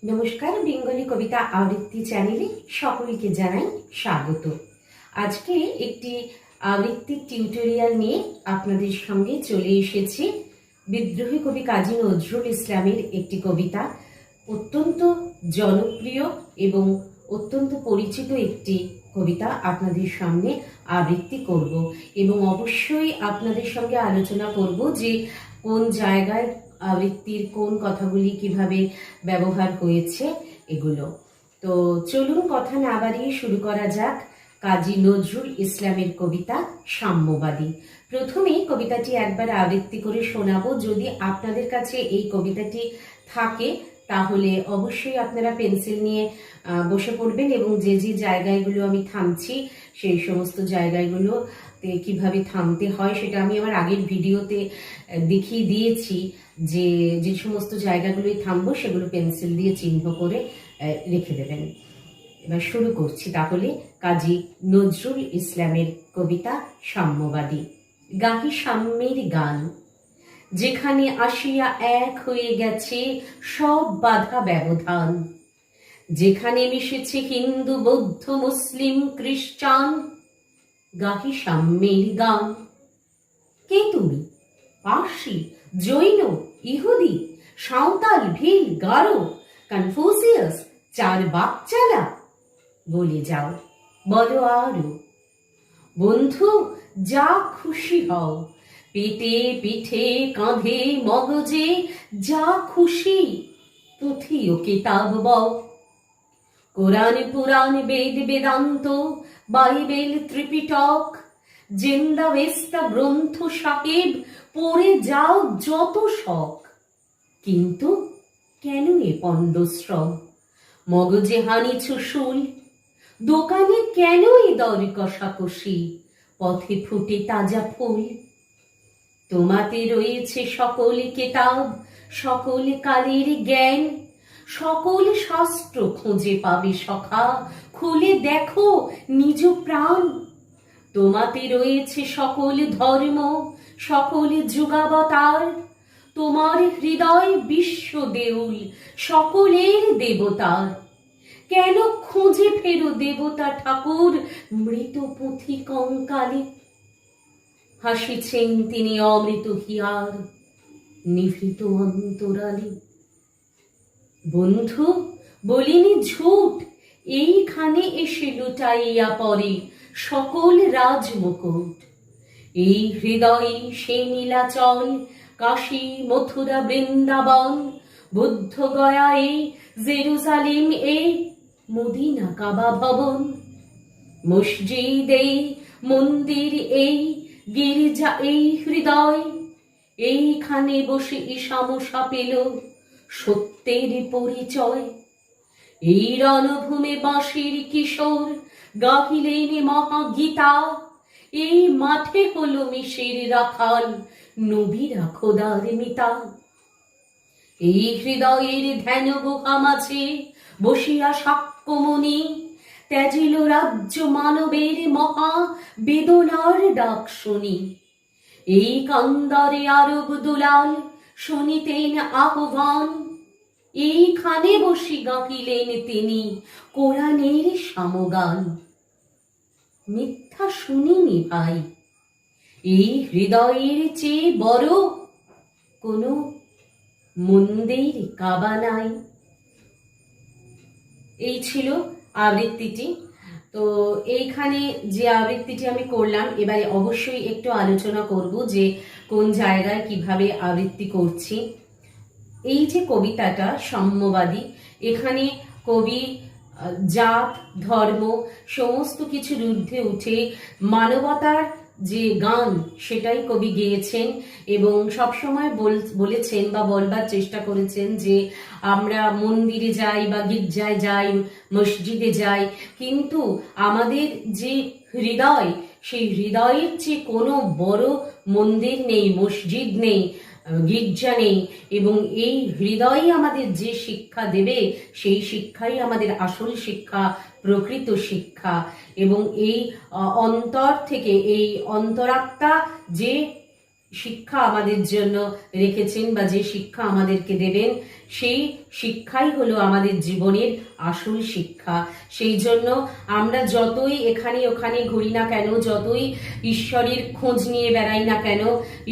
নমস্কার, বেঙ্গলি কবিতা আবৃত্তি চ্যানেলে সকলকে জানাই স্বাগত। আজকে একটি আবৃত্তি টিউটোরিয়াল নিয়ে আপনাদের সঙ্গে চলে এসেছি। বিদ্রোহী কবি কাজী নজরুল ইসলামের একটি কবিতা, অত্যন্ত জনপ্রিয় এবং অত্যন্ত পরিচিত একটি কবিতা আপনাদের সামনে আবৃত্তি করব এবং অবশ্যই আপনাদের সঙ্গে আলোচনা করব যে কোন জায়গায় আবৃত্তির কোন কথাগুলি কিভাবে ব্যবহার হয়েছে এগুলো। তো চলুন কথা না বাড়িয়ে শুরু করা যাক কাজী নজরুল ইসলামের কবিতা সাম্যবাদী। প্রথমেই কবিতাটি একবার আবৃত্তি করে শোনাবো। যদি আপনাদের কাছে এই কবিতাটি থাকে তাহলে অবশ্যই আপনারা পেন্সিল নিয়ে বসে পড়বেন এবং যে যে জায়গাগুলো আমি থামছি সেই সমস্ত জায়গাগুলোতে কিভাবে থামতে হয় সেটা আমি আমার আগের ভিডিওতে দেখিয়ে দিয়েছি। যে যে সমস্ত জায়গাগুলোই থামবো সেগুলো পেন্সিল দিয়ে চিহ্ন করে রেখে দেবেন। এবার শুরু করছি তাহলে কাজী নজরুল ইসলামের কবিতা সাম্যবাদী। গাহি সাম্যের গান, যেখানে আসিয়া এক হয়ে গেছে সব বাধা ব্যবধান, যেখানে মিশেছে হিন্দু বৌদ্ধ মুসলিম খ্রিস্টান। গাহি সাম্যের গান। কে তুমি? পার্সি, জৈন, ইহুদি, সাঁওতাল, ভিল, গারো, কনফুসিয়াস, চার বাকচালা? বলে যাও, বলো আরো। বন্ধু, যা খুশি হও, পেটে পিঠে কাঁধে মগজে যা খুশি, পুঁথি ও কিতাব বও। কোরআন পুরাণ বেদ বেদান্ত বাইবেল ত্রিপিটক জিন্দা বেস্তা গ্রন্থ সাহেব পড়ে যাও যত শখ। কিন্তু কেন এ পণ্ডশ্রম? মগজে হানিছ শুল, দোকানে কেন এ দর কষাকষি? পথে ফুটে তাজা ফুল। তোমাতে রয়েছে সকল কেতাব, সকল কালের জ্ঞান, সকল শাস্ত্র খুঁজে পাবে সখা, খুলে দেখো নিজ প্রাণ। তোমাতে রয়েছে সকল ধর্ম, সকল যুগাবতার, তোমার হৃদয় বিশ্ব দেউল, সকলের দেবতার। কেন খুঁজে ফেরো দেবতা ঠাকুর মৃত পুঁথি কঙ্কালে? হাসিছেন তিনি অমৃত হিয়ার নিভৃত অন্তরালে। বন্ধু, বলিনি ঝুট, এইখানে এসে লুটাইয়া পড়ে সকল রাজমুকুট। এই হৃদয়ে সে নীলাচল, কাশী মথুরা বৃন্দাবন, বুদ্ধ গয়া এই জেরুজালেম এই মদিনা কাবা ভবন। মসজিদ এই মন্দির এই গির্জা এই হৃদয়, এইখানে বসে ঈশামশা পেল সত্যের পরিচয়। এই রণভূমে বাঁশির কিশোর গাহিলেন মহাগীতা, এই মাঠে হলো মিশের রাখাল নবীরা খোদার মিতা। এই হৃদয়ের ধ্যান গুহা মাঝে বসিয়া সাক্ষ্যমণি ত্যাজিল রাজ্য মানবের মহা বেদনার ডাক শুনি। এই কান্দারে আরব দুলাল শুনিতেন আহ্বান, এইখানে বসি গাহিলেন তিনি কোরআনের সামগান। মিথ্যা শুনিনি ভাই, এই হৃদয়ের চেয়ে বড় কোনো মন্দির কাবা নাই। এই ছিল আবৃত্তিটি। তো এইখানে যে আবৃত্তিটি আমি করলাম, এবারে অবশ্যই একটু আলোচনা করব যে কোন জায়গায় কিভাবে আবৃত্তি করছি। এই যে কবিতাটা সাম্যবাদী, এখানে কবি জাত ধর্ম সমস্ত কিছুর ঊর্ধ্বে উঠে মানবতার যে গান সেটাই কবি গেয়েছেন এবং সবসময় বলেছেন বা বলবার চেষ্টা করেছেন যে আমরা মন্দিরে যাই বা গির্জায় যাই, মসজিদে যাই, কিন্তু আমাদের যে হৃদয়, সেই হৃদয়ের চেয়ে কোনো বড় মন্দির নেই, মসজিদ নেই, গির্জা নেই। এবং এই হৃদয়ই আমাদের যে শিক্ষা দেবে সেই শিক্ষাই আমাদের আসল শিক্ষা, প্রকৃত শিক্ষা। এবং এই অন্তর থেকে, এই অন্তরাত্মা যে শিক্ষা আমাদের জন্য রেখেছেন বা যে শিক্ষা আমাদেরকে দেবেন, সেই শিক্ষাই হলো আমাদের জীবনের আসল শিক্ষা। সেই জন্য আমরা যতই এখানে ওখানে ঘুরি না কেন, যতই ঈশ্বরের খোঁজ নিয়ে বেড়াই না কেন,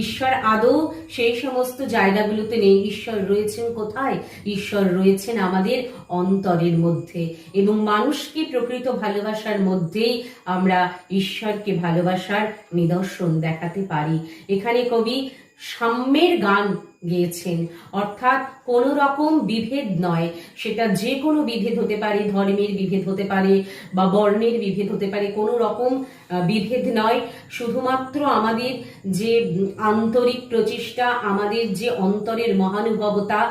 ঈশ্বর আদৌ সেই সমস্ত জায়গাগুলোতে নেই। ঈশ্বর রয়েছেন কোথায়? ঈশ্বর রয়েছেন আমাদের অন্তরের মধ্যে, এবং মানুষকে প্রকৃত ভালোবাসার মধ্যেই আমরা ঈশ্বরকে ভালোবাসার নিদর্শন দেখাতে পারি। এখানে কবি সাম্যের গান গেয়েছেন, অর্থাৎ কোন রকম বিভেদ নয়, সেটা যে কোনো বিভেদ হতে পারে, ধর্মের বিভেদ হতে পারে বা বর্ণের বিভেদ হতে পারে, কোনো রকম বিভেদ নয়। শুধুমাত্র আমাদের যে আন্তরিক প্রচেষ্টা, আমাদের যে অন্তরের মহানুভবতা,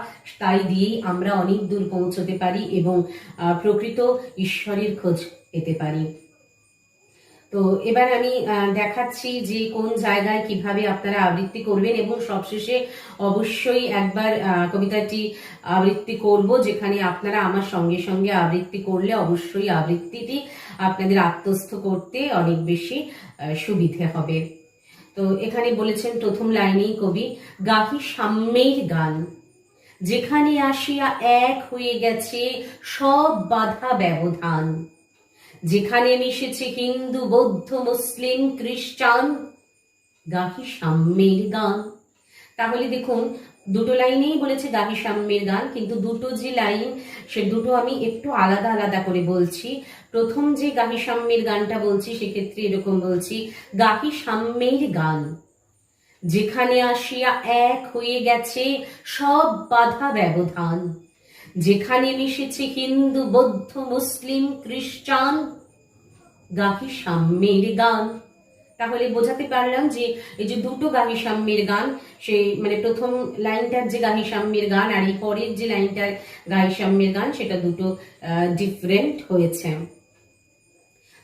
তাই দিয়েই আমরা অনেক দূর পৌঁছতে পারি এবং প্রকৃত ঈশ্বরের খোঁজ পেতে পারি। তো এবার আমি দেখাচ্ছি যে কোন জায়গায় কিভাবে আপনারা আবৃত্তি করবেন, এবং সবশেষে অবশ্যই একবার কবিতাটি আবৃত্তি করব, যেখানে আপনারা আমার সঙ্গে সঙ্গে আবৃত্তি করলে অবশ্যই আবৃত্তিটি আপনাদের আত্মস্থ করতে অনেক বেশি সুবিধে হবে। তো এখানে বলেছেন প্রথম লাইনেই কবি, গাহি সাম্যের গান, যেখানে আসিয়া এক হয়ে গেছে সব বাধা ব্যবধান, যেখানে মিশেছে হিন্দু বৌদ্ধ মুসলিম খ্রিস্টান, গাহি সাম্যের গান। তাহলে দেখুন, দুটো লাইনেই বলেছে গাহি সাম্যের গান, কিন্তু দুটো যে লাইন সে দুটো আমি একটু আলাদা আলাদা করে বলছি। প্রথম যে গাহি সাম্যের গানটা বলছি সেক্ষেত্রে এরকম বলছি, গাহি সাম্যের গান, যেখানে আসিয়া এক হয়ে গেছে সব বাধা ব্যবধান, যেখানে মিশেছে হিন্দু বৌদ্ধ মুসলিম খ্রিস্টান, গাহি সাম্যের গান। তাহলে বোঝাতে পারলাম যে এই যে দুটো গাহি সাম্যের গান, সেই মানে প্রথম লাইনটার যে গাহি সাম্যের গান আর এই পরের যে লাইনটার গাহি সাম্যের গান, সেটা দুটো ডিফারেন্ট হয়েছে।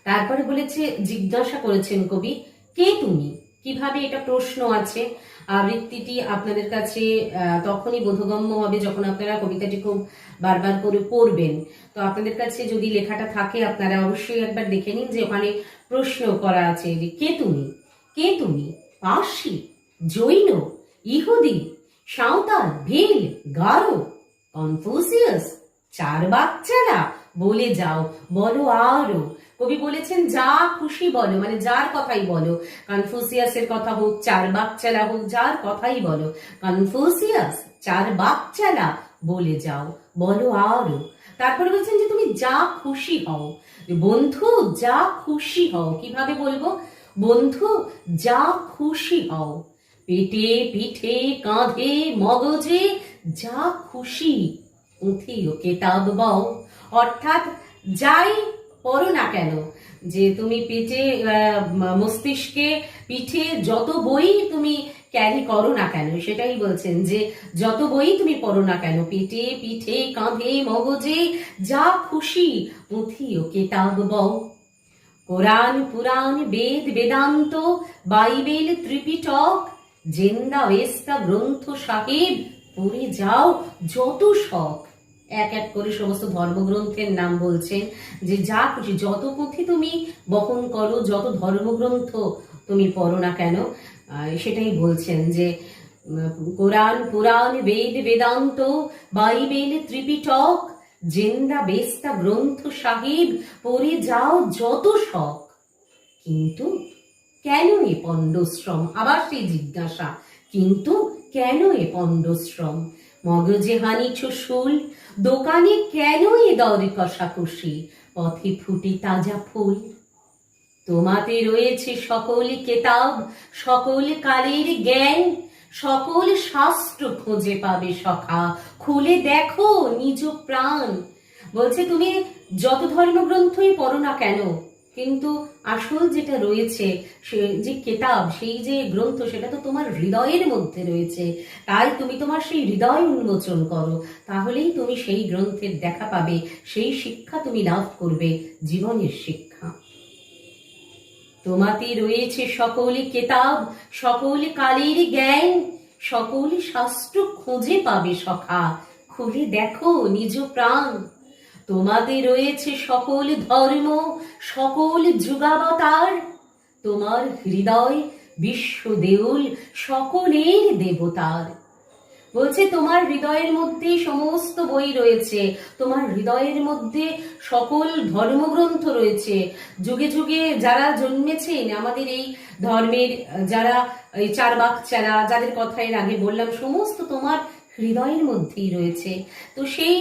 তারপরে বলেছে, জিজ্ঞাসা করেছেন কবি, কে তুমি? কিভাবে, এটা প্রশ্ন আছে। আবৃত্তিটি আপনাদের কাছে তখনই বোধগম্য হবে যখন আপনারা কবিতাটি খুব বারবার করে পড়বেন। তো আপনাদের কাছে যদি লেখাটা থাকে, আপনারা অবশ্যই একবার দেখে নিন যে ওখানে প্রশ্ন করা আছে যে কে তুমি? কে তুমি? পার্সি, জৈন, ইহুদি, সাঁওতাল, ভীল, গারো, কনফুসিয়াস, চার বাচ্চারা? বলে যাও, বলো আরো। কবি বলেছেন যা খুশি বলো, মানে যার কথাই বলো, কনফুসিয়াসের কথা হোক, চার বাচ্চালা হোক, যার কথাই বলো, কনফুসিয়াস, চার বাচ্চালা, বলে যাও, বলো আরো। তারপরে বলছেন যে তুমি যা খুশি হও, বন্ধু যা খুশি হও। কিভাবে বলবো? বন্ধু যা খুশি হও, পেটে পিঠে কাঁধে মগজে যা খুশি, পুঁথি ও কেতাব বও। অর্থাৎ যাই পড়ো না কেন, যে তুমি পেটে মস্তিষ্কে পিঠে যত বই তুমি ক্যারি করো না কেন, সেটাই বলছেন যে যত বই তুমি পড়ো না কেন, পেটে পিঠে কাঁধে মগজে যা খুশি, পুঁথি ও কেতাব বও। কোরআন পুরাণ বেদ বেদান্ত বাইবেল ত্রিপিটক জেন্দা ওয়েস্তা গ্রন্থ সাহেব পড়ে যাও যত শখ। এক এক করে সমস্ত ধর্মগ্রন্থের নাম বলছেন, যে যা খুশি, যত পুঁথি তুমি বহন করো, যত ধর্মগ্রন্থ তুমি পড়ো না কেন, সেটাই বলছেন যে কোরআন পুরাণ বেদ বেদান্ত বাইবেল ত্রিপিটক জেন্দা বেস্তা গ্রন্থ সাহেব পড়ে যাও যত শখ। কিন্তু কেন এ পণ্ডশ্রম? আবার সেই জিজ্ঞাসা, কিন্তু কেন এ পণ্ডশ্রম? মগজে হানিছ শুল, দোকানে কেন এ দর কষাকষি, পথে ফুটে তাজা ফুল। তোমাতে রয়েছে সকল কেতাব, সকল কালের জ্ঞান, সকল শাস্ত্র খোঁজে পাবে সখা, খুলে দেখো নিজ প্রাণ। বলছে তুমি যত ধর্মগ্রন্থই পড়ো না কেন, কিন্তু আসল যেটা রয়েছে, সে যে কেতাব, সেই যে গ্রন্থ, সেটা তো তোমার হৃদয়ের মধ্যে রয়েছে। তাই তুমি তোমার সেই হৃদয় উন্মোচন করো, তাহলেই তুমি সেই গ্রন্থের দেখা পাবে, সেই শিক্ষা তুমি লাভ করবে, জীবনের শিক্ষা। তোমাতে রয়েছে সকল কেতাব, সকল কালের জ্ঞান, সকল শাস্ত্র খুঁজে পাবে সখা, খুলে দেখো নিজ প্রাণ। তোমাদের রয়েছে সকল ধর্ম, সকল যুগাবতার, তোমার হৃদয় বিশ্ব দেউল সকলের দেবতার। বলছে তোমার হৃদয়ের মধ্যে সমস্ত বই রয়েছে, তোমার হৃদয়ের মধ্যে সকল ধর্মগ্রন্থ রয়েছে। যুগে যুগে যারা জন্মেছেন আমাদের এই ধর্মের, যারা এই চার বাকচারা, যাদের কথা এর আগে বললাম, সমস্ত তোমার হৃদয়ের মধ্যেই রয়েছে। তো সেই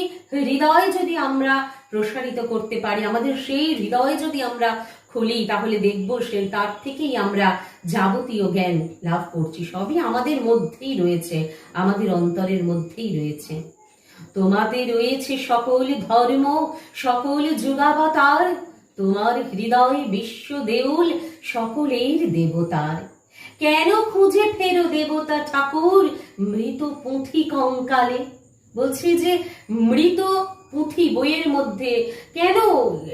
হৃদয় যদি আমরা প্রসারিত করতে পারি, আমাদের সেই হৃদয় যদি আমরা খুলি, তাহলে দেখবো সে তার থেকেই আমরা যাবতীয় জ্ঞান লাভ করছি। সবই আমাদের মধ্যেই রয়েছে, আমাদের অন্তরের মধ্যেই রয়েছে। তোমাতে রয়েছে সকল ধর্ম, সকল যুগাবতার, তোমার হৃদয় বিশ্ব দেউল সকলের দেবতার। কেন খুঁজে ফেরো দেবতা ঠাকুর মৃত পুঁথি কঙ্কালে? বলছি যে মৃত পুঁথি বইয়ের মধ্যে কেন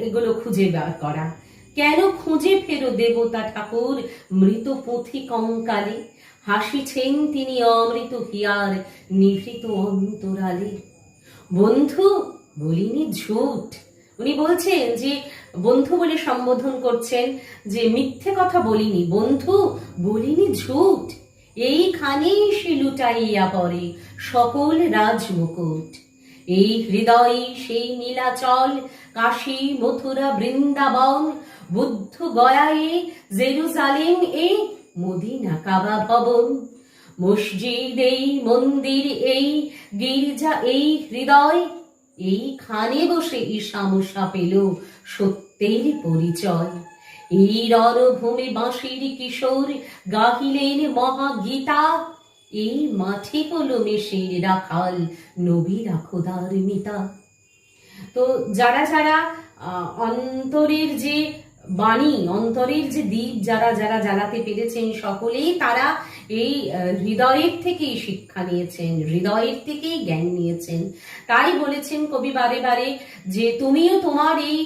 এগুলো খুঁজে বার করা? কেন খুঁজে ফেরো দেবতা ঠাকুর মৃত পুঁথি কঙ্কালে? হাসিছেন তিনি অমৃত হিয়ার নিভৃত অন্তরালে। বন্ধু বলিনি ঝুট। উনি বলছেন যে বন্ধু বলে সম্বোধন করছেন, যে মিথ্যে কথা বলিনি, বন্ধু বলিনি ঝুট। এইখানেই সে লুটাইয়া পড়ে সকল রাজমুকুট। এই হৃদয়ে সেই নীলাচল, কাশী মথুরা বৃন্দাবন, বুদ্ধ গয়ায়ে জেরুজালেম, এই মদিনা কাবা ভবন, মসজিদ এই মন্দির এই গির্জা এই হৃদয়, এইখানে বসে ঈশা মুসা পেল সত্যের পরিচয়। এই রণভূমি বাঁশির কিশোর গাহিলেন মহাগীতা, এই মাঠে হলো মেষের রাখাল নবীরা খোদার মিতা। তো যারা যারা অন্তরের যে বাণী, অন্তরের যে দ্বীপ যারা যারা জ্বালাতে পেরেছেন, সকলেই তারা এই হৃদয়ের থেকেই শিক্ষা নিয়েছেন, হৃদয়ের থেকেই জ্ঞান নিয়েছেন। তাই বলেছেন কবি বারে বারে যে তুমিও তোমার এই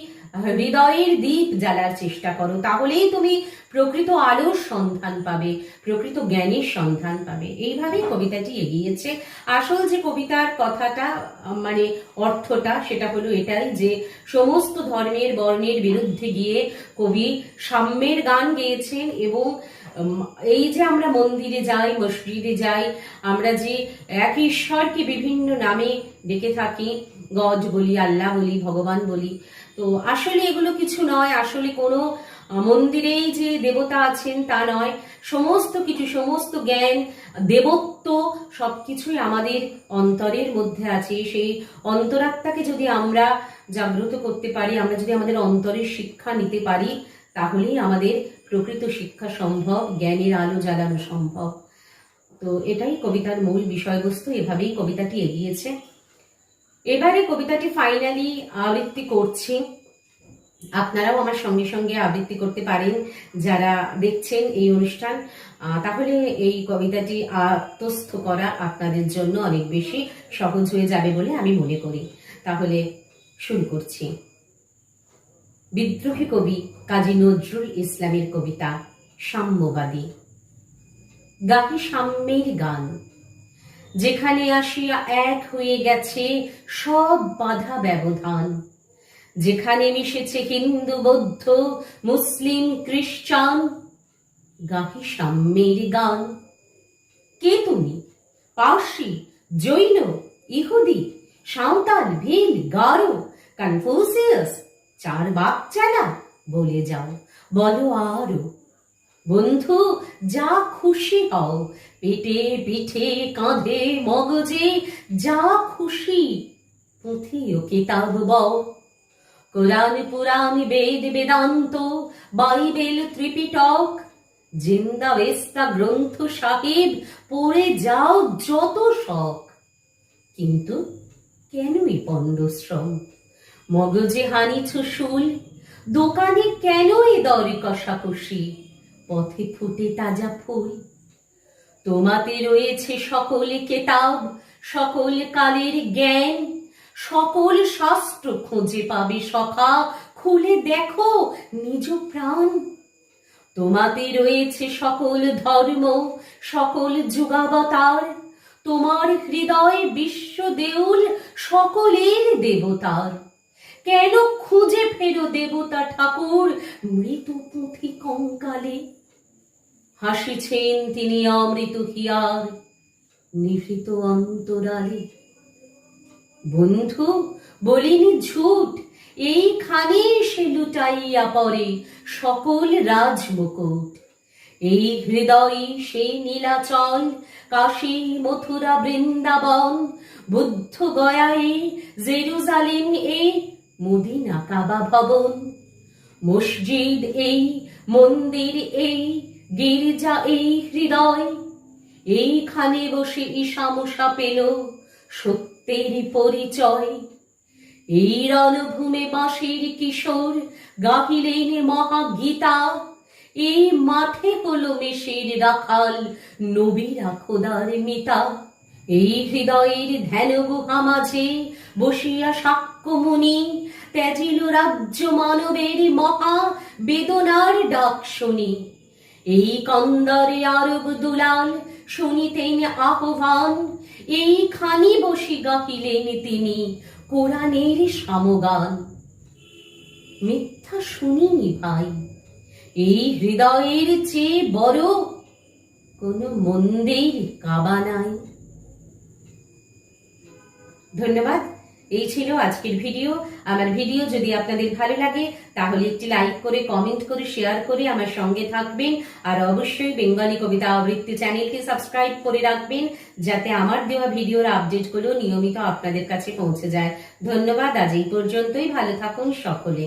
হৃদয়ের দ্বীপ জ্বালার চেষ্টা করো, তাহলেই তুমি প্রকৃত আলোর সন্ধান পাবে, প্রকৃত জ্ঞানের সন্ধান পাবে। এইভাবেই কবিতাটি এগিয়েছে। আসল যে কবিতার কথাটা, মানে অর্থটা, সেটা হলো এটাই যে সমস্ত ধর্মের বর্ণের বিরুদ্ধে গিয়ে কবি সাম্যের গান গেয়েছেন। এবং এই যে আমরা মন্দিরে যাই, মসজিদে যাই, আমরা যে এক ঈশ্বরকে বিভিন্ন নামে ডেকে থাকি, গড বলি, আল্লাহ বলি, ভগবান বলি, তো আসলে এগুলো কিছু নয়। আসলে কোনো মন্দিরেই যে দেবতা আছেন তা নয়। সমস্ত কিছু, সমস্ত জ্ঞান, দেবত্ব সবকিছুই আমাদের অন্তরের মধ্যে আছে। সেই অন্তরাত্মাকে যদি আমরা জাগ্রত করতে পারি, আমরা যদি আমাদের অন্তরের শিক্ষা নিতে পারি, তাহলেই আমাদের প্রকৃত শিক্ষা সম্ভব, জ্ঞানের আলো জ্বালানো সম্ভব। তো এটাই কবিতার মূল বিষয়বস্তু। এভাবেই কবিতাটি এগিয়েছে। এবারে কবিতাটি ফাইনালি আবৃত্তি করছি। আপনারাও আমার সঙ্গে সঙ্গে আবৃত্তি করতে পারেন যারা দেখছেন এই অনুষ্ঠান। তাহলে এই কবিতাটি আত্মস্থ করা আপনাদের জন্য অনেক বেশি সহজ হয়ে যাবে বলে আমি মনে করি। তাহলে শুরু করছি। বিদ্রোহী কবি কাজী নজরুল ইসলামের কবিতা সাম্যবাদী। গাহি সাম্যের গান, যেখানে আসিয়া এক হয়ে গেছে সব বাধা ব্যবধান, যেখানে মিশেছে হিন্দু বৌদ্ধ মুসলিম খ্রিস্টান, গাহি সাম্যের গান। কে তুমি? পার্সি, জৈন, ইহুদি, সাঁওতাল, ভিল, গারো, কনফুসিয়াস, চার বাকচালা, বলে যাও, বলো আরো। বন্ধু যা খুশি হও, পেটে পিঠে কাঁধে মগজে যা খুশি, পুঁথি ও কিতাব বও। কোরআন পুরাণ বেদ বেদান্ত বাইবেল ত্রিপিটক, জিন্দা বেস্তা গ্রন্থ সাহেব পড়ে যাও যত শখ। কিন্তু কেনই পণ্ডশ্রম? মগজে হানিছ শুল, দোকানে কেন এ দর কষাকষি, পথে ফুটে তাজা ফুল। তোমাতে রয়েছে সকল কেতাব, সকল কালের জ্ঞান, সকল শাস্ত্র খুঁজে পাবে সখা, খুলে দেখো নিজ প্রাণ। তোমাতে রয়েছে সকল ধর্ম, সকল যুগাবতার, তোমার হৃদয় বিশ্ব দেউল সকলের দেবতার। কেন খুঁজে ফেরো দেবতা ঠাকুর মৃত পুঁথি কঙ্কালে? হাসিছেন তিনি অমৃত হিয়ার নিভৃত অন্তরালে। বন্ধু বলিনি ঝুট, এইখানে সে লুটাইয়া পড়ে সকল রাজমুকুট। এই হৃদয়ে সেই নীলাচল, কাশী মথুরা বৃন্দাবন, বুদ্ধ গয়ায় জেরুজালেম এই মদিনা কাবা ভবন। মসজিদ এই, মন্দির এই, গির্জা এই হৃদয়, এইখানে বসে ঈশামশা পেল সত্যের পরিচয়। এই রণভূমে বাঁশির কিশোর গাহিলেন মহাগীতা, এই মাঠে হলো মেষের রাখাল নবীরা খোদার মিতা। এই হৃদয়ের ধ্যান গুহা মাঝে বসিয়া সাক্ষ্যমুনি ত্যাজিল রাজ্য মানবের মহা বেদনার ডাক শুনি। এই কন্দরে আরব দুলাল শুনিতেন আহ্বান, এইখানি বসি গাহিলেন তিনি কোরআনের সমগান। মিথ্যা শুনিনি ভাই, এই হৃদয়ের চেয়ে বড় কোনো মন্দির কাবা নাই। ধন্যবাদ। এই ছিল আজকের ভিডিও। আমার ভিডিও যদি আপনাদের ভালো লাগে তাহলে একটি লাইক করে, কমেন্ট করে, শেয়ার করে আমার সঙ্গে থাকবেন। আর অবশ্যই বেঙ্গলি কবিতা আবৃত্তি চ্যানেলকে সাবস্ক্রাইব করে রাখবেন, যাতে আমার দেওয়া ভিডিওর আপডেটগুলো নিয়মিত আপনাদের কাছে পৌঁছে যায়। ধন্যবাদ। আজ এই পর্যন্তই। ভালো থাকুন সকলে।